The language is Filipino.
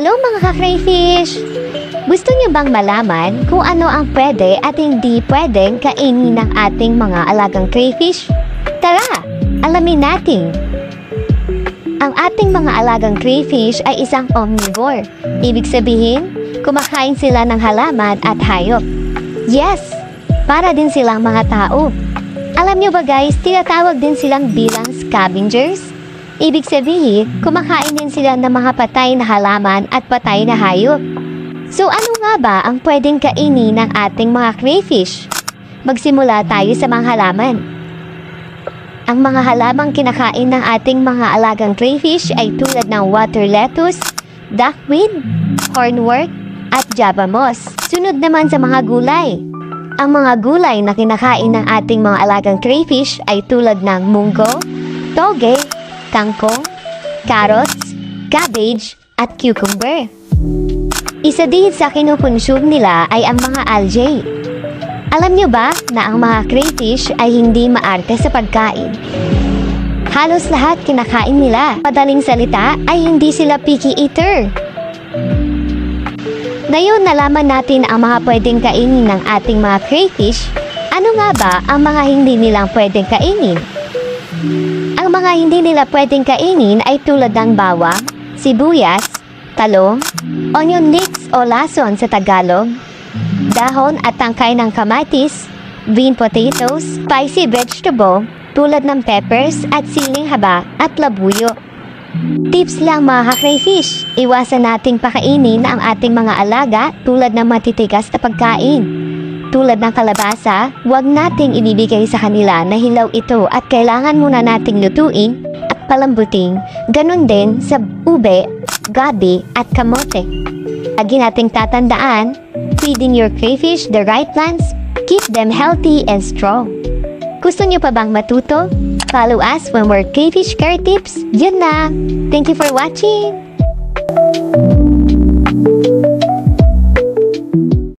Hello mga ka-crayfish! Gusto niyo bang malaman kung ano ang pwede at hindi pwedeng kainin ng ating mga alagang crayfish? Tara, alamin natin! Ang ating mga alagang crayfish ay isang omnivore. Ibig sabihin, kumakain sila ng halaman at hayop. Yes, para din silang mga tao. Alam niyo ba guys, tinatawag din silang bilang scavengers? Ibig sabihin, kumakain din sila ng mga patay na halaman at patay na hayop. So ano nga ba ang pwedeng kainin ng ating mga crayfish? Magsimula tayo sa mga halaman. Ang mga halamang kinakain ng ating mga alagang crayfish ay tulad ng water lettuce, duckweed, hornwort, at java moss. Sunod naman sa mga gulay. Ang mga gulay na kinakain ng ating mga alagang crayfish ay tulad ng munggo, toge, kangkong, carrots, cabbage, at cucumber. Isa din sa kinukonsume nila ay ang mga algae. Alam niyo ba na ang mga crayfish ay hindi maarte sa pagkain? Halos lahat kinakain nila. Madaling salita ay hindi sila picky eater. Ngayon nalaman natin ang mga pwedeng kainin ng ating mga crayfish. Ano nga ba ang mga hindi nilang pwedeng kainin? Ang mga hindi nila pwedeng kainin ay tulad ng bawang, sibuyas, talong, onion leeks o lason sa Tagalog, dahon at tangkay ng kamatis, green potatoes, spicy vegetable tulad ng peppers at siling haba at labuyo. Tips lang mga crayfish, iwasan nating pakainin ang ating mga alaga tulad ng matitigas na pagkain. Tulad ng kalabasa, huwag nating ibibigay sa kanila na hilaw ito at kailangan muna nating lutuin at palambuting. Ganon din sa ube, gabi at kamote. Lagi nating tatandaan, feeding your crayfish the right plants, keep them healthy and strong. Gusto niyo pa bang matuto? Follow us for more crayfish care tips. Yun na! Thank you for watching!